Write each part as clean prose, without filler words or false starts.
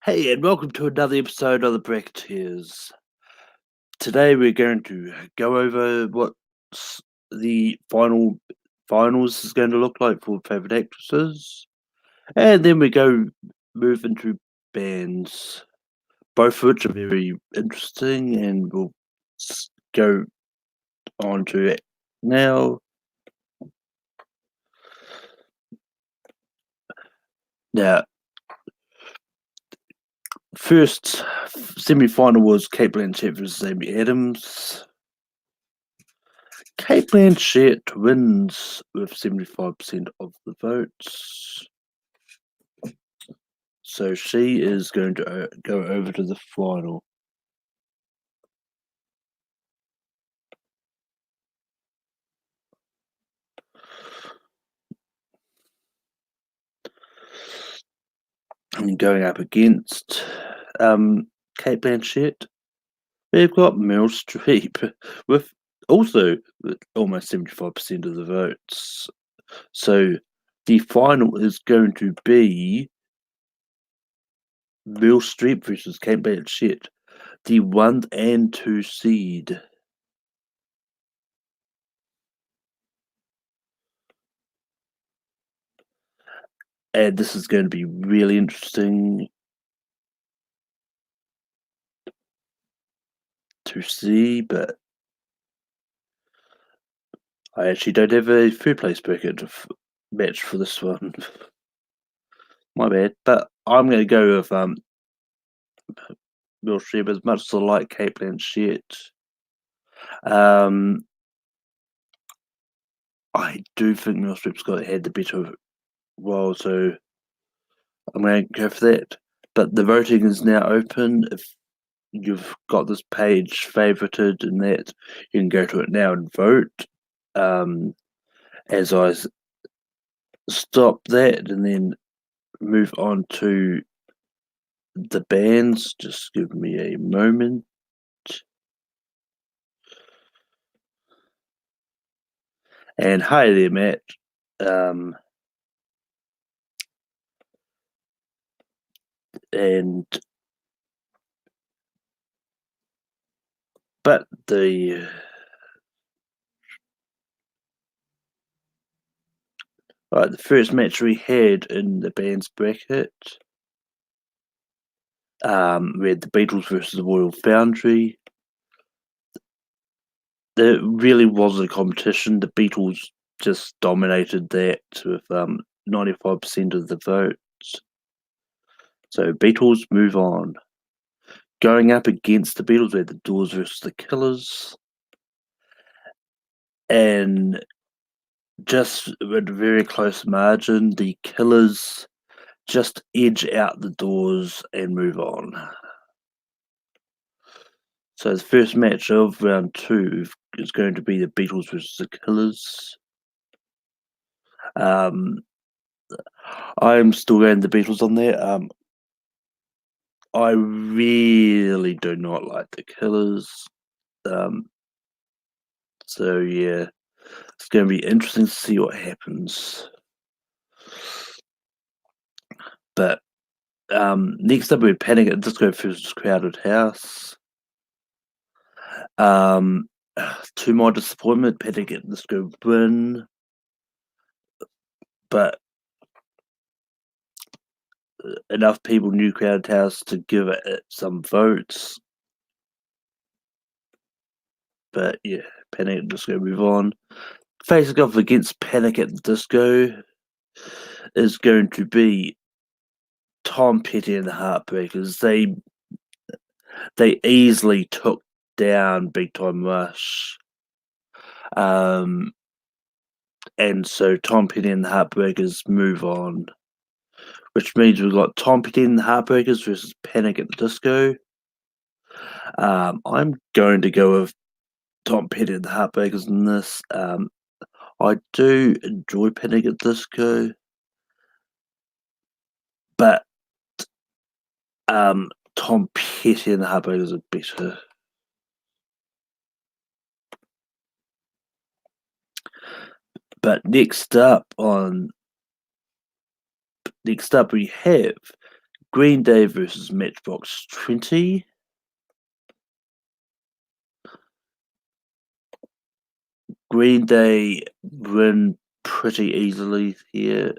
Hey, and welcome to another episode of the Bracketeers. Today we're going to go over what the finals is going to look like for favorite actresses, and then we move into bands, both of which are very interesting, and we'll go on to it now. Now, first semi-final was Kate Blanchett versus Amy Adams. Kate Blanchett wins with 75% of the votes. So she is going to go over to the final. And going up against Kate Blanchett, we've got Meryl Streep with also almost 75% of the votes. So the final is going to be Meryl Streep versus Kate Blanchett, the 1 and 2 seed. And this is going to be really interesting to see, but I actually don't have a third place bracket match for this one. My bad. But I'm going to go with Meryl Streep as much as I like Kate Blanchett. I do think Meryl Streep's had the better role, so I'm going to go for that. But the voting is now open. If you've got this page favorited and that, you can go to it now and vote. As I stop that and then move on to the bands, just give me a moment. And hi there, Matt. And but the first match we had in the bands bracket, we had the Beatles versus the Royal Foundry. There really was a competition. The Beatles just dominated that with 95% of the votes. So Beatles move on. Going up against the Beatles, we had the Doors versus the Killers. And just with a very close margin, the Killers just edge out the Doors and move on. So the first match of round 2 is going to be the Beatles versus the Killers. I'm still going the Beatles on there. I really do not like the Killers. So yeah, it's going to be interesting to see what happens. But next up, we have Panic at the Disco versus Crowded House. To my disappointment, Panic at the Disco win, but enough people knew Crowded House to give it some votes. But yeah, Panic at the Disco move on. Facing off against Panic at the Disco is going to be Tom Petty and the Heartbreakers. They easily took down Big Time Rush. And so Tom Petty and the Heartbreakers move on, which means we've got Tom Petty and the Heartbreakers versus Panic at the Disco. I'm going to go with Tom Petty and the Heartbreakers in this. I do enjoy Panic at the Disco, but Tom Petty and the Heartbreakers are better. But next up we have Green Day versus Matchbox 20. Green Day win pretty easily here.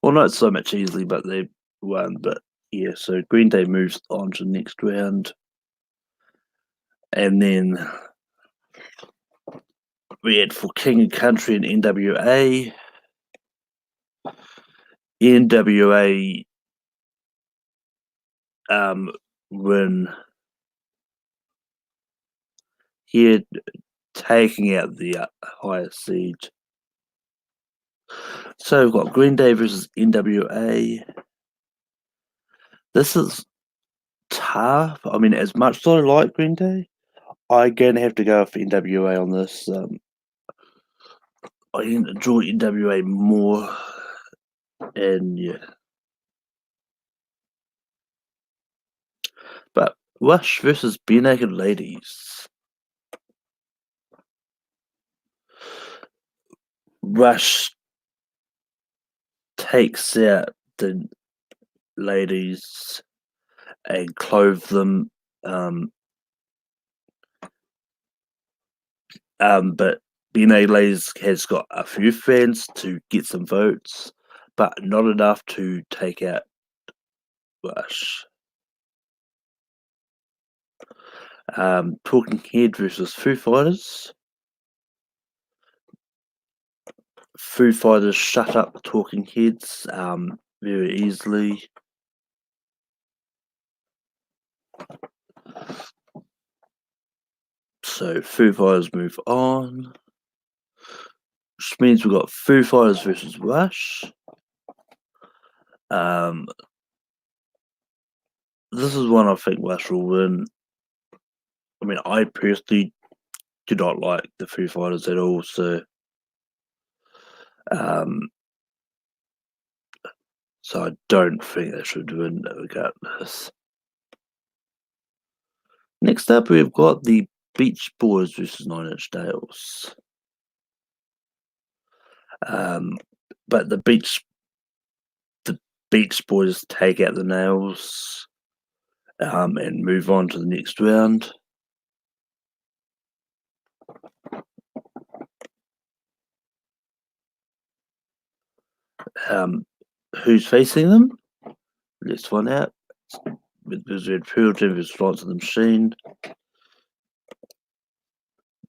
Well, not so much easily, but they won. But yeah, so Green Day moves on to the next round. And then we had for King and Country and NWA. NWA win here, taking out the highest seed. So we've got Green Day versus NWA. This is tough. I mean, as much as I like Green Day, I'm going to have to go with NWA on this. I enjoy NWA more, and yeah. But Rush versus Bare Naked Ladies. Rush takes out the ladies and clothe them, but Bare Naked Ladies has got a few fans to get some votes, but not enough to take out Rush. Talking Head versus Foo Fighters. Foo Fighters shut up Talking Heads very easily. So Foo Fighters move on. Which means we've got Foo Fighters versus Rush. This is one I think Rush will win. I mean, I personally do not like the Foo Fighters at all, so I don't think they should win regardless. Next up, we've got the Beach Boys versus 9 Inch Nails. But the Beach Boys take out the Nails and move on to the next round. Who's facing them? Let's find out. There's Pearl Jam versus Florence and the Machine.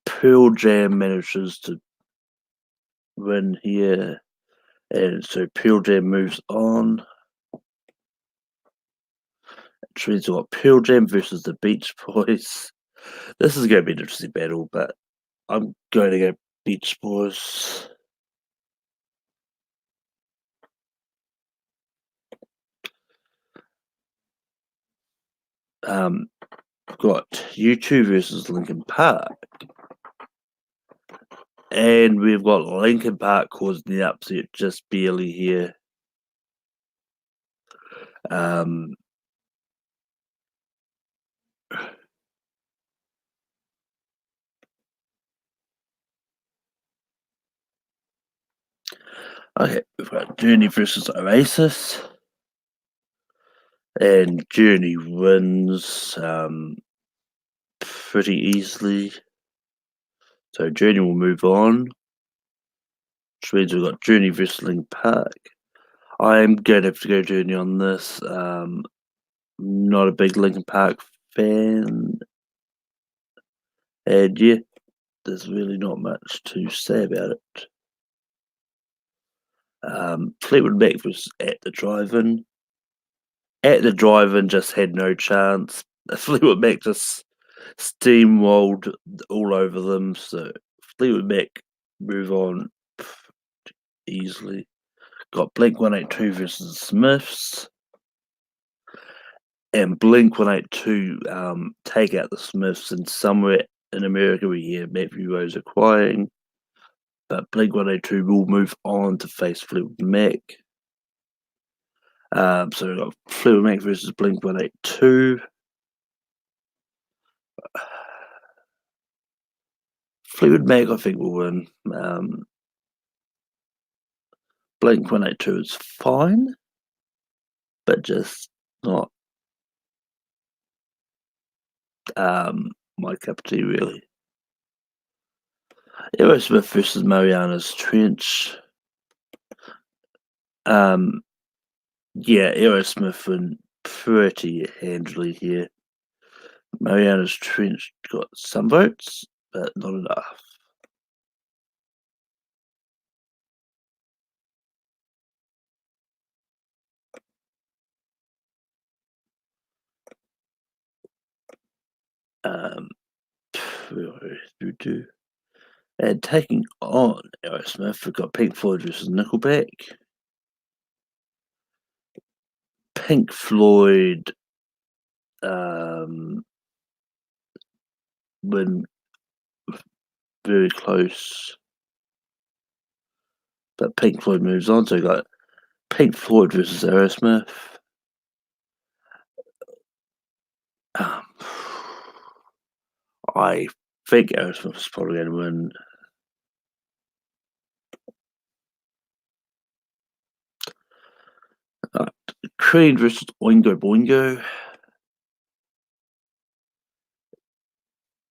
Pearl Jam manages to win here, and so Pearl Jam moves on. Which means we've got Pearl Jam versus the Beach Boys. This is going to be an interesting battle, but I'm going to go Beach Boys. Got U2 versus Linkin Park. And we've got Linkin Park causing the upset just barely here. Okay, we've got Journey versus Oasis. And Journey wins pretty easily. So Journey will move on. Which means we've got Journey versus Linkin Park. I'm going to have to go Journey on this. Not a big Linkin Park fan. And yeah, there's really not much to say about it. Fleetwood Mac was at the drive-in. At the drive-in just had no chance. Fleetwood Mac just steamrolled all over them. So Fleetwood Mac move on easily. Got Blink 182 versus the Smiths. And Blink 182 take out the Smiths, and somewhere in America we hear Matthew Rose acquiring. But Blink 182 will move on to face Fleetwood Mac. So we've got Fleetwood Mac versus Blink 182. Fleetwood Mac, I think, will win. Blink 182 is fine. but just not my cup of tea, really. Aerosmith versus Mariana's Trench. Um, yeah, Aerosmith win pretty handily here. Mariana's Trench got some votes, but not enough. Um, and taking on Aerosmith, we've got Pink Floyd versus Nickelback. Pink Floyd win very close, but Pink Floyd moves on. So we got Pink Floyd versus Aerosmith. Um, I think Aerosmith is probably going to win. Creed versus Oingo Boingo.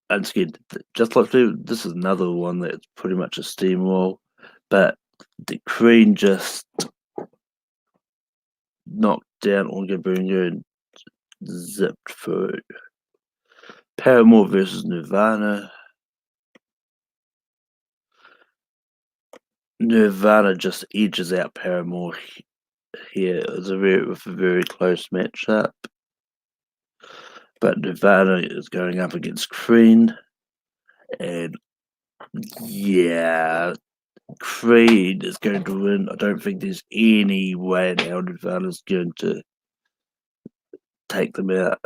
And again, just like this is another one that's pretty much a steamroll, but the Creed just knocked down Oingo Boingo and zipped through. Paramore versus Nirvana. Nirvana just edges out Paramore here. It was with a very close matchup. But Nirvana is going up against Creed. And yeah, Creed is going to win. I don't think there's any way now Nirvana's going to take them out.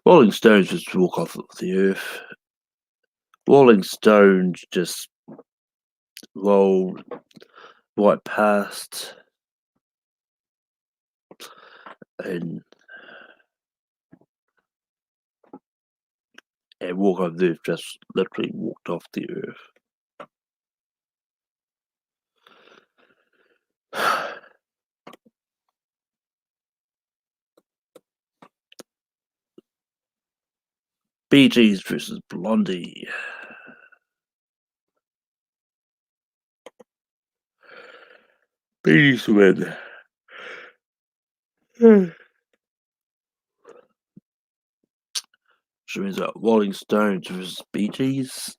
Rolling Stones just walk off the earth. Rolling Stones just rolled right past and walk off the earth, just literally walked off the earth. Bee Gees versus Blondie. Bee Gees win. Which means that Rolling Stones versus Bee Gees.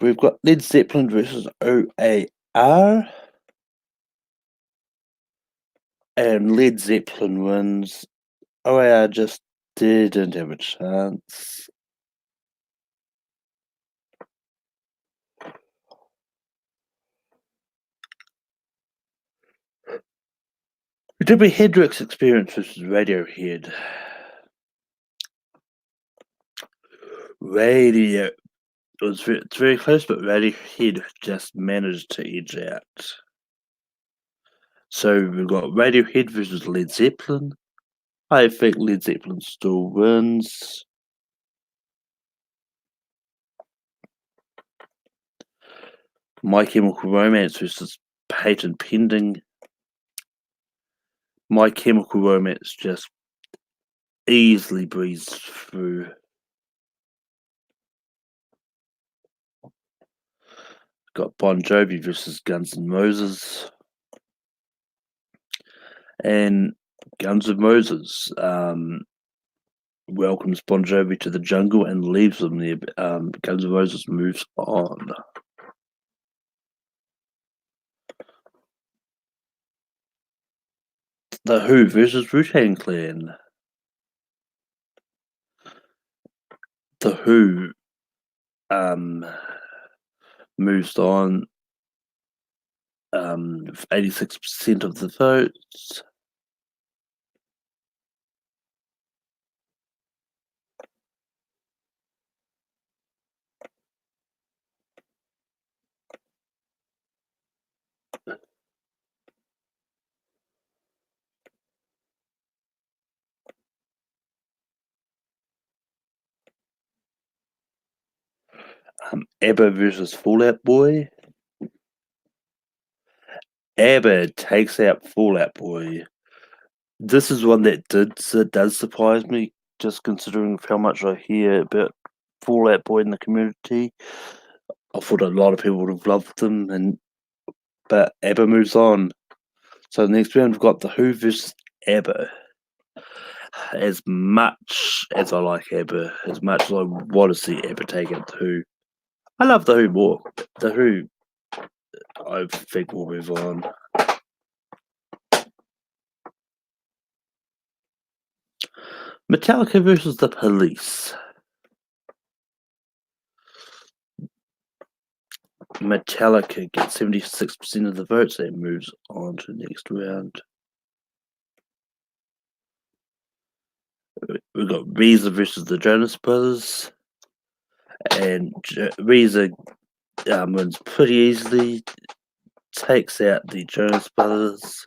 We've got Led Zeppelin versus OAR. And Led Zeppelin wins. OAR just didn't have a chance. Jimi Hendrix Experience versus Radiohead. Radio. It's very close, but Radiohead just managed to edge out. So we've got Radiohead versus Led Zeppelin. I think Led Zeppelin still wins. My Chemical Romance versus Patent Pending. My Chemical Romance just easily breezed through. Got Bon Jovi versus Guns N' Roses. And Guns N' Roses welcomes Bon Jovi to the jungle and leaves them there. Guns N' Roses moves on. The Who versus Wu-Tang Clan. The Who moves on with 86% of the votes. ABBA versus Fallout Boy. ABBA takes out Fallout Boy. This is one that does surprise me, just considering how much I hear about Fallout Boy in the community. I thought a lot of people would have loved them, but ABBA moves on. So next round we've got The Who versus ABBA. As much as I like ABBA, as much as I want to see ABBA take out The Who, I love The Who more. The Who, I think, will move on. Metallica versus The Police. Metallica gets 76% of the votes and moves on to the next round. We've got Weezer versus the Jonas Brothers. And Weezer wins pretty easily, takes out the Jonas Brothers.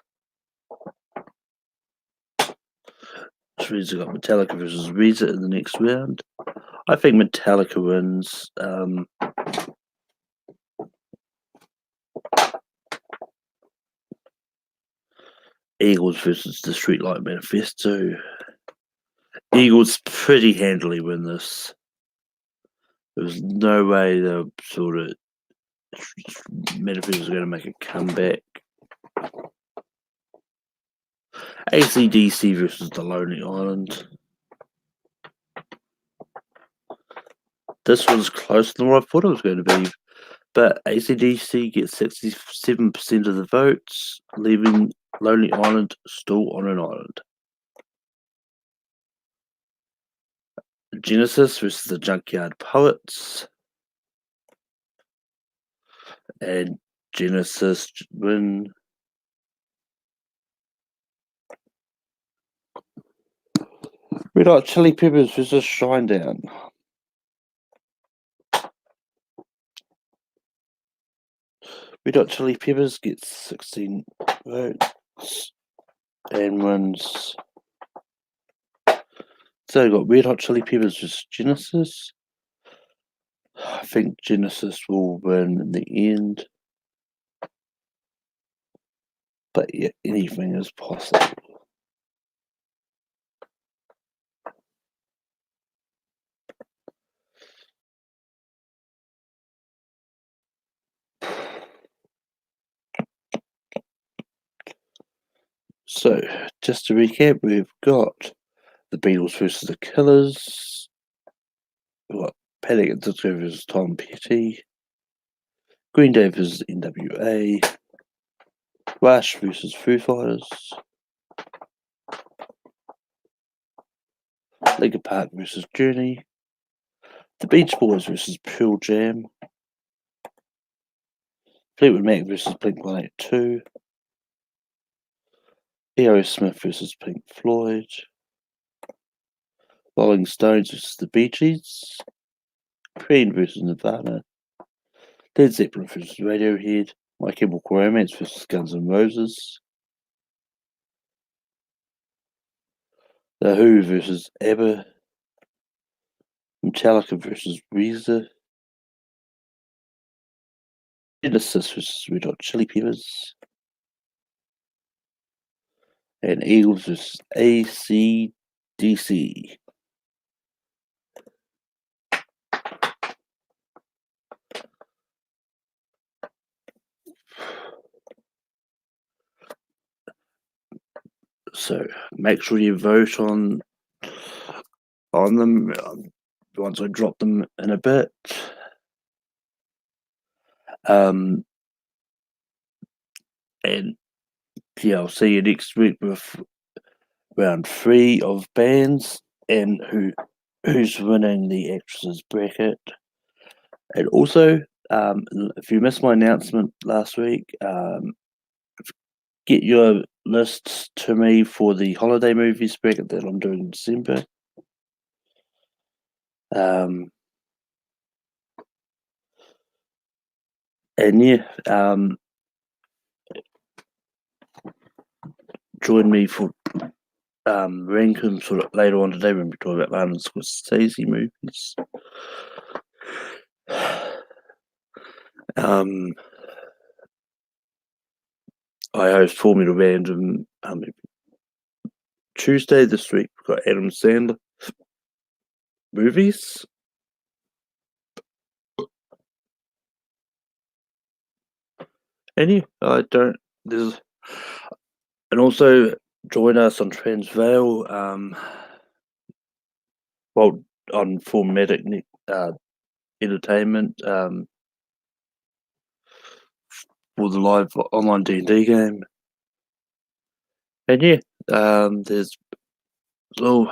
Weezer got Metallica versus Weezer in the next round. I think Metallica wins. Eagles versus the Streetlight Manifesto. Eagles pretty handily win this. There's no way the sort of Manifesto is going to make a comeback. AC/DC versus the Lonely Island. This was closer than what I thought it was going to be, but AC/DC gets 67% of the votes, leaving Lonely Island still on an island. Genesis versus the Junkyard Poets. And Genesis win. Red Hot Chili Peppers versus Shinedown. Red Hot Chili Peppers gets 16 votes and wins. So we've got Red Hot Chili Peppers versus Genesis. I think Genesis will win in the end. But yeah, anything is possible. So, just to recap, we've got the Beatles versus the Killers. We've got Panic at the Disco versus Tom Petty. Green Day versus NWA. Rush versus Foo Fighters. Linkin Park versus Journey. The Beach Boys versus Pearl Jam. Fleetwood Mac versus Blink-182. Aerosmith versus Pink Floyd. Rolling Stones versus the Bee Gees. Queen versus Nirvana. Led Zeppelin versus Radiohead. My Chemical Romance versus Guns N' Roses. The Who versus ABBA. Metallica versus Weezer. Genesis versus Red Hot Chili Peppers. And Eagles versus AC/DC. So make sure you vote on them once I drop them in a bit. And yeah, I'll see you next week with round 3 of bands and who's winning the actresses bracket. And also, if you missed my announcement last week, get your lists to me for the holiday movies bracket that I'm doing in December. And yeah, join me for ranking sort of later on today when we talk about Martin Scorsese movies. Um, I host Formula Random Tuesday this week. We've got Adam Sandler movies. Any? I don't. There's and also join us on Transvail. Well, on Formatic Entertainment. For the live online D&D game. And yeah, there's oh